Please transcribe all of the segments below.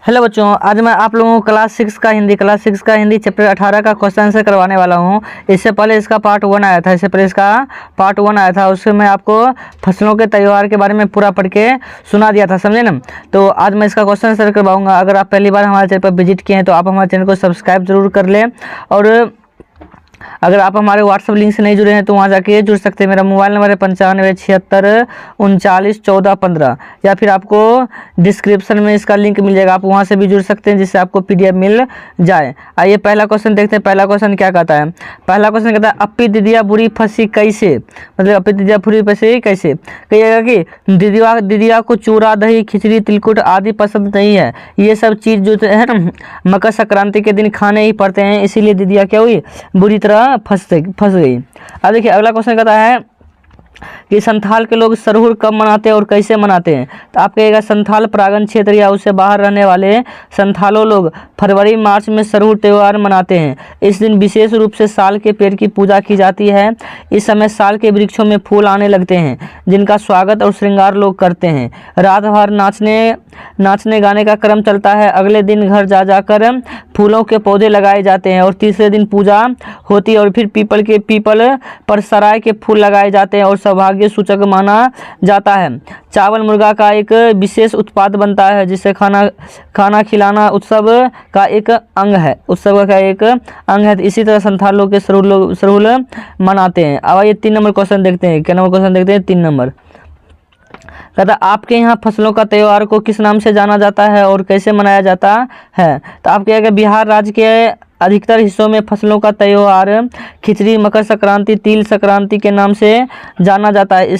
Hello बच्चों, आज मैं आप लोगों को क्लास सिक्स का हिंदी चैप्टर 18 का क्वेश्चन आंसर करवाने वाला हूं। इससे पहले इसका पार्ट वन आया था। उसमें मैं आपको फसलों के त्यौहार के बारे में पूरा पढ़ के सुना दिया था, समझे ना। तो आज मैं इसका क्वेश्चन आंसर करवाऊंगा। अगर आप पहली बार हमारे चैनल पर विजिट किए हैं तो आप हमारे चैनल को सब्सक्राइब जरूर कर लें, और अगर आप हमारे व्हाट्सएप लिंक से नहीं जुड़े हैं तो वहाँ जाके जुड़ सकते हैं। मेरा मोबाइल नंबर है 9576391415, या फिर आपको डिस्क्रिप्शन में इसका लिंक मिल जाएगा, आप वहाँ से भी जुड़ सकते हैं जिससे आपको पीडीएफ मिल जाए। आइए पहला क्वेश्चन देखते हैं। पहला क्वेश्चन क्या कहता है? पहला क्वेश्चन कहता है अपी दीदिया बुरी फंसी कैसे, मतलब अपी दीदिया बुरी फंसी कैसे। कहिएगा कि दीदिया को चूरा दही खिचड़ी तिलकुट आदि पसंद नहीं है। ये सब चीज़ जो है ना मकर संक्रांति के दिन खाने ही पड़ते हैं, इसीलिए दीदिया क्या हुई, बुरी तरह फंस गई। अब देखिए अगला क्वेश्चन कहता है कि संथाल के लोग सरहुल कब मनाते हैं और कैसे मनाते हैं। तो आप कहिएगा संथाल परागण क्षेत्र या उससे बाहर रहने वाले संथालों लोग फरवरी मार्च में सरहुल त्यौहार मनाते हैं। इस दिन विशेष रूप से साल के पेड़ की पूजा की जाती है। इस समय साल के वृक्षों में फूल आने लगते हैं जिनका स्वागत और श्रृंगार लोग करते हैं। रात भर नाचने गाने का क्रम चलता है। अगले दिन घर जा जाकर फूलों के पौधे लगाए जाते हैं और तीसरे दिन पूजा होती है और फिर पीपल पर सराय के फूल लगाए जाते हैं और सौभाग्य सूचक माना जाता है। चावल मुर्गा का एक विशेष उत्पाद बनता है जिससे खाना खिलाना उत्सव का एक अंग है। इसी तरह संथाल लोग के सरहुल मनाते हैं। अब ये 3 नंबर क्वेश्चन देखते हैं। क्या नंबर क्वेश्चन देखते हैं? 3 नंबर कहता आपके यहाँ फसलों का त्यौहार को किस नाम से जाना जाता है और कैसे मनाया जाता है। तो आप कहेंगे बिहार राज्य के अधिकतर हिस्सों में फसलों का त्यौहार खिचड़ी मकर संक्रांति तिल संक्रांति के नाम से जाना जाता है।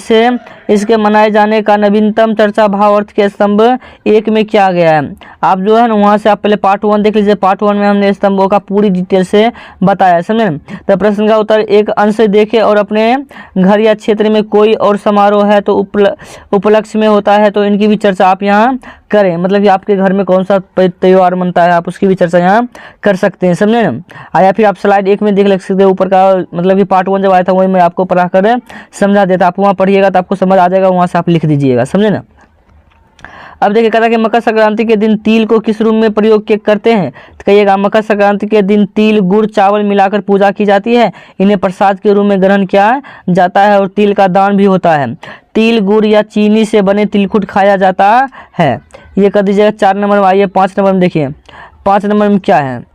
इसके मनाए जाने का नवीनतम चर्चा भावार्थ के स्तंभ 1 में किया गया है। आप जो है ना वहाँ से आप पहले पार्ट 1 देख लीजिए। पार्ट 1 में हमने स्तंभों का पूरी डिटेल से बताया, समझे। तो प्रश्न का उत्तर एक अंश देखें और अपने घर या क्षेत्र में कोई और समारोह है तो उपलक्ष्य में होता है तो इनकी भी चर्चा आप यहाँ करें। मतलब कि आपके घर में कौन सा त्यौहार मनता है आप उसकी भी चर्चा यहाँ कर सकते हैं, समझे ना। या फिर आप स्लाइड 1 में देख सकते हैं ऊपर का, मतलब कि पार्ट 1 जब आया था वही मैं आपको पढ़ा कर समझा देता। आप वहाँ पढ़िएगा तो आपको समझ आ जाएगा, वहाँ से आप लिख दीजिएगा, समझे ना। अब देखिए कहता है कि मकर संक्रांति के दिन तिल को किस रूप में प्रयोग करते हैं। तो कहिएगा मकर संक्रांति के दिन तिल गुड़ चावल मिलाकर पूजा की जाती है। इन्हें प्रसाद के रूप में ग्रहण किया जाता है और तिल का दान भी होता है। तिल गुड़ या चीनी से बने तिलकुट खाया जाता है। ये कर दीजिएगा 4 नंबर में। आइए 5 नंबर में देखिए। 5 नंबर में क्या है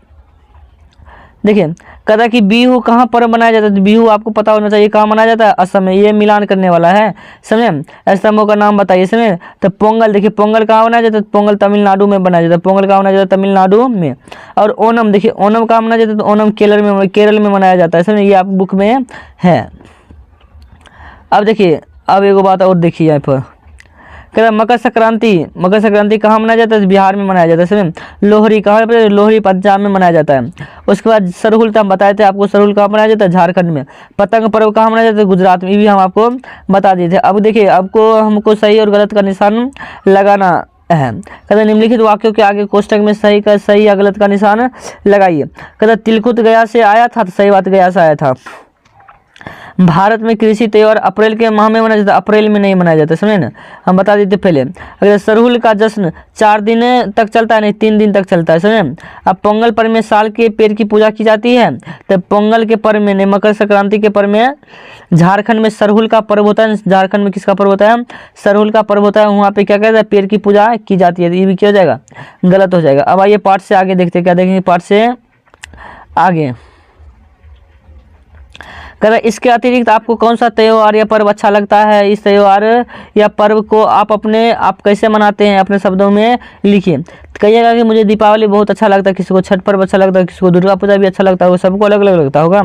देखिए, कहता है कि बिहू कहाँ पर मनाया जाता है। तो बिहू आपको पता होना चाहिए कहाँ मनाया जाता है, असम में। ये मिलान करने वाला है, समझे। स्तंभों का नाम बताइए, समझे। तो पोंगल देखिए, पोंगल कहाँ बनाया जाता है। पोंगल तमिलनाडु में बनाया जाता है। पोंगल कहाँ बनाया जाता है? तमिलनाडु में। और ओनम देखिए, ओनम कहाँ मनाया जाता है। तो ओनम केरल में मनाया जाता है, समझे। ये आप बुक में है। अब देखिए, अब एक बात और देखिए यहाँ पर कहता मकर संक्रांति कहाँ मनाया जाता है। बिहार में मनाया जाता है, समझे। लोहरी कहाँ पर? लोहरी पंजाब में मनाया जाता है। उसके बाद सरहुल तो हम बताए थे आपको, सरहुल कहाँ मनाया जाता है? झारखंड में। पतंग पर्व कहाँ मनाया जाता है? गुजरात में। ये भी हम आपको बता दिए थे। अब देखिए आपको हमको सही और गलत का निशान लगाना है। कहते निम्नलिखित वाक्यों के आगे कोष्टक में सही या गलत का निशान लगाइए। कहते तिलकुट गया से आया था, तो सही बात, गया से आया था। भारत में कृषि त्यौहार अप्रैल के माह में मनाया जाता है, अप्रैल में नहीं मनाया जाता, समझे ना। हम बता देते पहले। अगर सरहुल का जश्न 4 दिन तक चलता है, नहीं 3 दिन तक चलता है, समझे। अब पोंगल पर्व में साल के पेड़ की पूजा की जाती है। तो पोंगल के पर्व में, नहीं मकर संक्रांति के पर्व में झारखंड में सरहुल का पर्व होता है। झारखंड में किसका पर्व होता है? सरहुल का पर्व होता है। वहाँ पे क्या कहता है? पेड़ की पूजा की जाती है। ये भी क्या हो जाएगा? गलत हो जाएगा। अब आइए पाठ से आगे देखते हैं। क्या देखेंगे पाठ से आगे? कहता इसके अतिरिक्त आपको कौन सा त्यौहार या पर्व अच्छा लगता है। इस त्यौहार या पर्व को आप कैसे मनाते हैं, अपने शब्दों में लिखिए। कहिएगा कि मुझे दीपावली बहुत अच्छा लगता है, किसी को छठ पर्व अच्छा लगता है, किसी को दुर्गा पूजा भी अच्छा लगता है, वो सबको अलग अलग लगता होगा।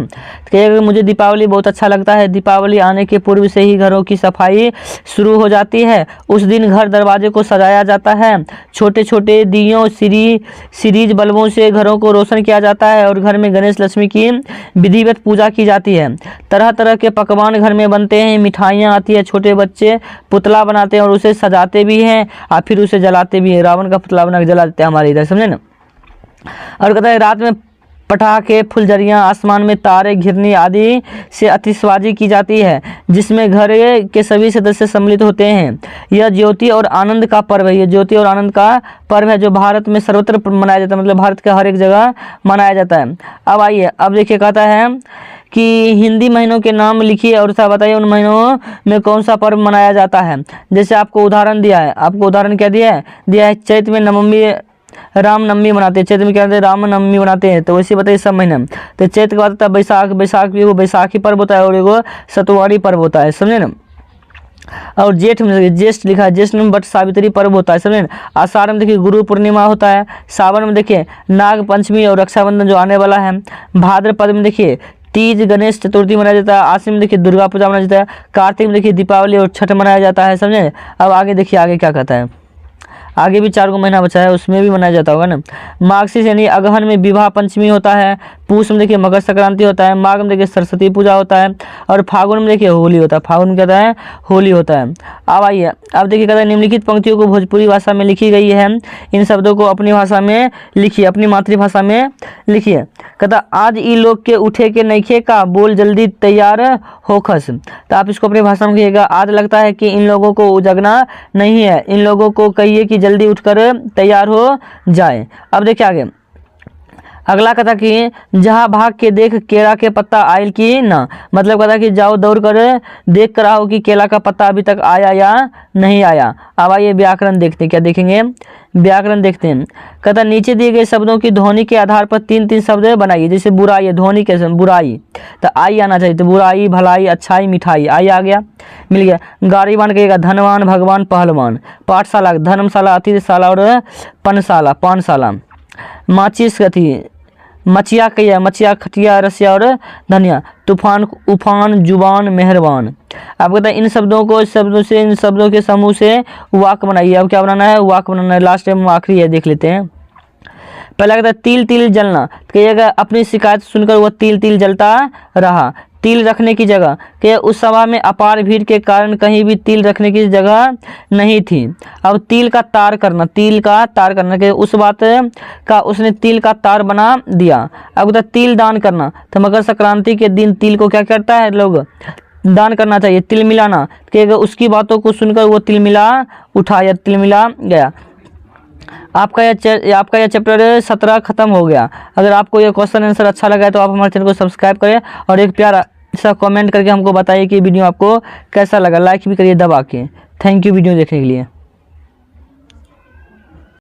कहिएगा कि मुझे दीपावली बहुत अच्छा लगता है। दीपावली आने के पूर्व से ही घरों की सफाई शुरू हो जाती है। उस दिन घर दरवाजे को सजाया जाता है। छोटे छोटे दियों सीरीज बल्बों से घरों को रोशन किया जाता है और घर में गणेश लक्ष्मी की विधिवत पूजा की जाती है। तरह तरह के पकवान घर में बनते हैं, मिठाइयाँ आती है, छोटे बच्चे पुतला बनाते हैं और उसे सजाते भी हैं और फिर उसे जलाते भी हैं। रावण का पुतला बना के जला देते हैं हमारे इधर, समझे ना। और कहता है रात में पटाखे, फुलझड़ियाँ, आसमान में तारे घिरनी आदि से आतिशबाजी की जाती है, जिसमें घर के सभी सदस्य सम्मिलित होते हैं। यह ज्योति और आनंद का पर्व है। ये ज्योति और आनंद का पर्व है जो भारत में सर्वत्र मनाया जाता है, मतलब भारत के हर एक जगह मनाया जाता है। अब आइए, अब देखिए कहता है कि हिंदी महीनों के नाम लिखिए और साथ बताइए उन महीनों में कौन सा पर्व मनाया जाता है। जैसे आपको उदाहरण दिया है, आपको उदाहरण क्या दिया है चैत में नवमी रामनवमी मनाते हैं, चैत में क्या रामनवमी मनाते हैं। तो वैसे बताइए सब महीना। तो चैत के बाद होता है बैसाख, बैसाख भी वो बैसाखी पर्व होता है और एगो सतुवारी पर्व होता है, समझे ना। और जेठ में देखिए ज्येष्ठ लिखा है, ज्येष्ठ में बट सावित्री पर्व होता है, समझे। आषाढ़ में देखिए गुरु पूर्णिमा होता है, सावन में देखिए नाग पंचमी और रक्षाबंधन जो आने वाला है, भाद्रपद में देखिए तीज गणेश चतुर्थी मनाया जाता है, आश्विन में देखिए दुर्गा पूजा मनाया जाता है, कार्तिक में देखिए दीपावली और छठ मनाया जाता है, समझे। अब आगे देखिए आगे क्या कहता है, आगे भी 4 महीना बचा है उसमें भी मनाया जाता होगा ना। मार्गशीर्ष यानी अगहन में विवाह पंचमी होता है, पूष में देखिए मकर संक्रांति होता है, माघ में देखिए सरस्वती पूजा होता है और फागुन में देखिए होली होता है, फागुन में कहता है होली होता है। अब आइए, अब देखिए कहता है निम्नलिखित पंक्तियों को भोजपुरी भाषा में लिखी गई है, इन शब्दों को अपनी भाषा में लिखिए, अपनी मातृभाषा में लिखिए। कहता आज ई लोग के उठे के नइखे का बोल जल्दी तैयार होखस। तो आप इसको अपनी भाषा में कहिएगा, आज लगता है कि इन लोगों को जगना नहीं है, इन लोगों को कहिए कि जल्दी उठकर तैयार हो जाए। अब देखिए आगे अगला कथा कि जहाँ भाग के देख केला के पत्ता आयल की ना, मतलब कहता कि जाओ दौड़ कर देख कर आओ कि केला का पत्ता अभी तक आया या नहीं आया। अब आइए व्याकरण देखते हैं, क्या देखेंगे, व्याकरण देखते हैं। कहता नीचे दिए गए शब्दों की ध्वनि के आधार पर 3-3 शब्द बनाइए। जैसे बुराई है, ध्वनि कैसे, बुराई तो आई आना चाहिए, तो बुराई, भलाई, अच्छाई, मिठाई, आई आ गया, मिल गया। गाड़ीवान कहिएगा धनवान, भगवान, पहलवान। पाठशाला धर्मशाला, अतिथिशाला और पनशाला, पानशाला। माचिस कथी मचिया कहिए, मचिया, खटिया, रसिया और धनिया। तूफान, उफान, जुबान, मेहरबान। अब कहता है इन शब्दों इन शब्दों के समूह से वाक्य बनाइए। अब क्या बनाना है, वाक्य बनाना है। लास्ट टाइम आखिरी है, देख लेते हैं। पहला कहता है तिल तिल जलना, कहिएगा अपनी शिकायत सुनकर वह तिल तिल जलता रहा। तिल रखने की जगह कि उस सभा में अपार भीड़ के कारण कहीं भी तिल रखने की जगह नहीं थी। अब तिल का तार करना, तिल का तार करना कि उस बात का उसने तिल का तार बना दिया। अब कहता तिल दान करना, तो मकर संक्रांति के दिन तिल को क्या करता है लोग, दान करना चाहिए। तिल मिलाना कि उसकी बातों को सुनकर वो तिल मिला उठा या तिल मिला गया। आपका यह चैप्टर 17 खत्म हो गया। अगर आपको यह क्वेश्चन आंसर अच्छा लगा है तो आप हमारे चैनल को सब्सक्राइब करें और एक प्यारा सा कमेंट करके हमको बताइए कि वीडियो आपको कैसा लगा। लाइक भी करिए दबा के। थैंक यू वीडियो देखने के लिए।